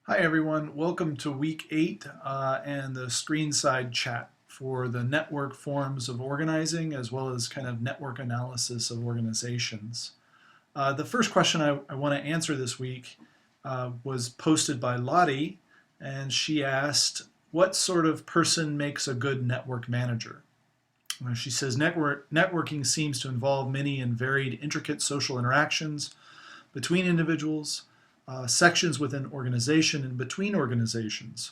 Hi everyone, welcome to week 8 and the screenside chat for the network forms of organizing as well as kind of network analysis of organizations. The first question I want to answer this week was posted by Lottie, and she asked, what sort of person makes a good network manager? She says networking seems to involve many and varied intricate social interactions between individuals, sections within organization and between organizations.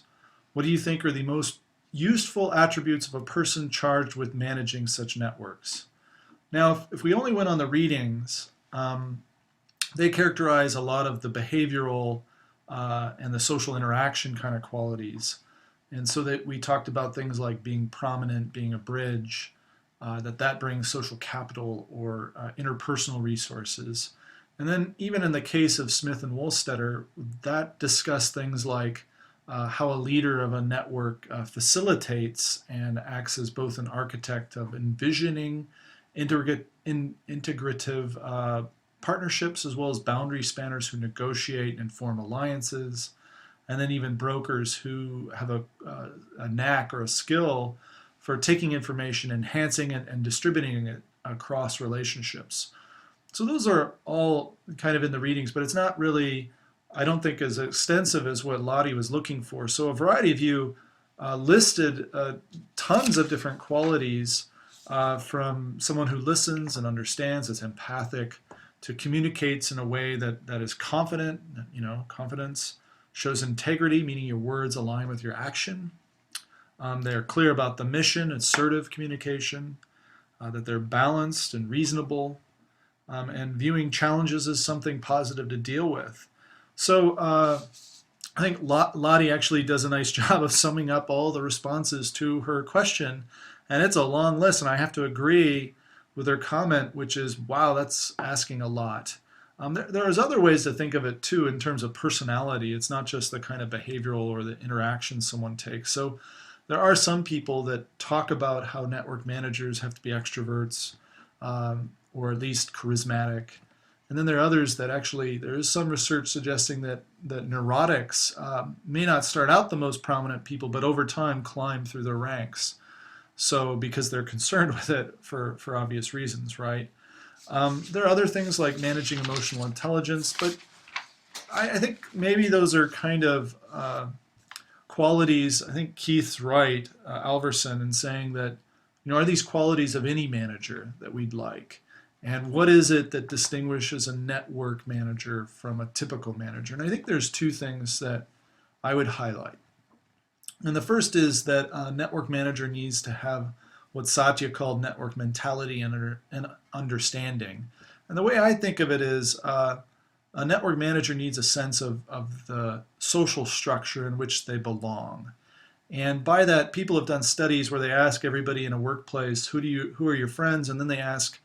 What do you think are the most useful attributes of a person charged with managing such networks? Now, if we only went on the readings, they characterize a lot of the behavioral and the social interaction kind of qualities. And so that we talked about things like being prominent, being a bridge, that brings social capital or interpersonal resources. And then even in the case of Smith and Wohlstetter, that discussed things like how a leader of a network facilitates and acts as both an architect of envisioning integrative partnerships as well as boundary spanners who negotiate and form alliances, and then even brokers who have a knack or a skill for taking information, enhancing it, and distributing it across relationships. So those are all kind of in the readings, but it's not really, I don't think, as extensive as what Lottie was looking for. So a variety of you listed tons of different qualities from someone who listens and understands, is empathic, to communicates in a way that is confident. Confidence shows integrity, meaning your words align with your action. They're clear about the mission, assertive communication, that they're balanced and reasonable, and viewing challenges as something positive to deal with. So I think Lottie actually does a nice job of summing up all the responses to her question. And it's a long list, and I have to agree with her comment, which is, wow, that's asking a lot. There's other ways to think of it, too, in terms of personality. It's not just the kind of behavioral or the interaction someone takes. So there are some people that talk about how network managers have to be extroverts, or at least charismatic. And then there are others that actually, there is some research suggesting that neurotics may not start out the most prominent people, but over time climb through their ranks. So because they're concerned with it for obvious reasons, right? There are other things like managing emotional intelligence, but I think maybe those are kind of qualities. I think Keith's right, Alverson, in saying that, are these qualities of any manager that we'd like? And what is it that distinguishes a network manager from a typical manager? And I think there's two things that I would highlight. And the first is that a network manager needs to have what Satya called network mentality and understanding. And the way I think of it is a network manager needs a sense of the social structure in which they belong. And by that, people have done studies where they ask everybody in a workplace, who are your friends? And then they ask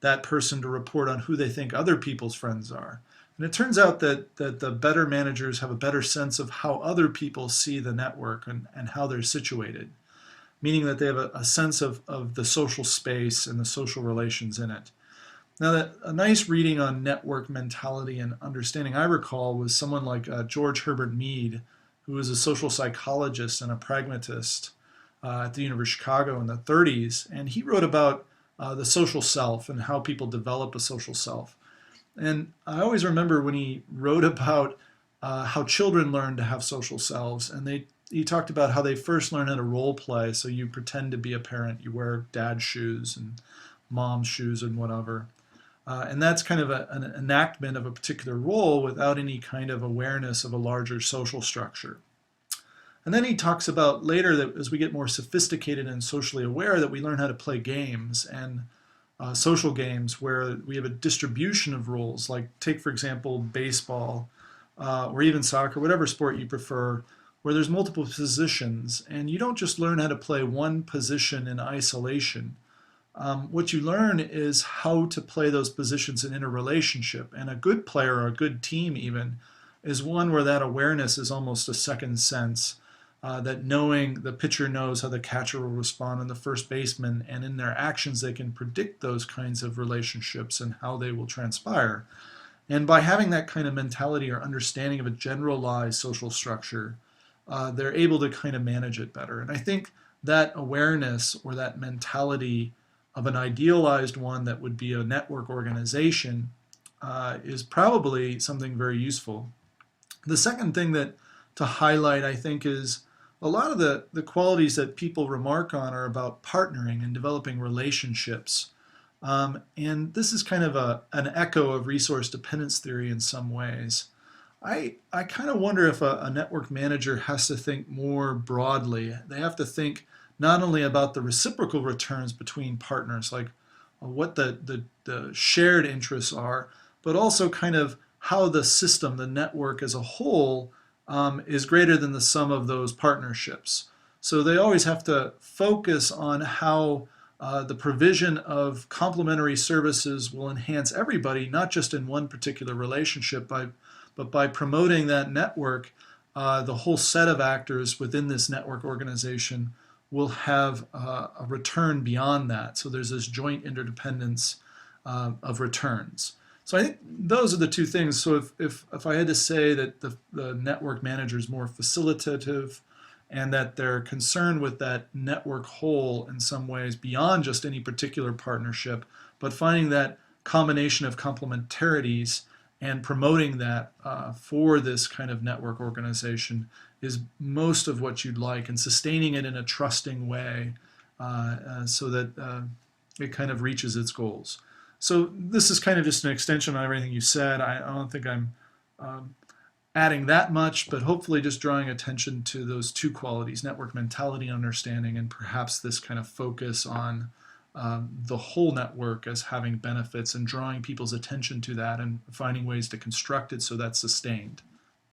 that person to report on who they think other people's friends are. And it turns out that the better managers have a better sense of how other people see the network and how they're situated, meaning that they have a sense of the social space and the social relations in it. Now, a nice reading on network mentality and understanding I recall was someone like George Herbert Mead, who was a social psychologist and a pragmatist at the University of Chicago in the 30s. And he wrote about the social self and how people develop a social self. And I always remember when he wrote about how children learn to have social selves, and he talked about how they first learn how to role play. So you pretend to be a parent, you wear dad's shoes and mom's shoes and whatever. And that's kind of an enactment of a particular role without any kind of awareness of a larger social structure. And then he talks about later that as we get more sophisticated and socially aware, that we learn how to play games and social games where we have a distribution of roles, like take, for example, baseball or even soccer, whatever sport you prefer, where there's multiple positions. And you don't just learn how to play one position in isolation. What you learn is how to play those positions in interrelationship. And a good player, or a good team even, is one where that awareness is almost a second sense. That knowing the pitcher knows how the catcher will respond and the first baseman, and in their actions they can predict those kinds of relationships and how they will transpire. And by having that kind of mentality or understanding of a generalized social structure, they're able to kind of manage it better. And I think that awareness or that mentality of an idealized one that would be a network organization is probably something very useful. The second thing that to highlight, I think, is a lot of the qualities that people remark on are about partnering and developing relationships. And this is kind of an echo of resource dependence theory in some ways. I kind of wonder if a network manager has to think more broadly. They have to think not only about the reciprocal returns between partners, like what the shared interests are, but also kind of how the system, the network as a whole, is greater than the sum of those partnerships. So they always have to focus on how the provision of complementary services will enhance everybody, not just in one particular relationship, but by promoting that network, the whole set of actors within this network organization will have a return beyond that. So there's this joint interdependence of returns. So I think those are the two things. So if I had to say that the network manager is more facilitative and that they're concerned with that network whole in some ways beyond just any particular partnership, but finding that combination of complementarities and promoting that for this kind of network organization is most of what you'd like, and sustaining it in a trusting way so that it kind of reaches its goals. So this is kind of just an extension on everything you said. I don't think I'm adding that much, but hopefully just drawing attention to those two qualities, network mentality and understanding, and perhaps this kind of focus on the whole network as having benefits and drawing people's attention to that and finding ways to construct it so that's sustained.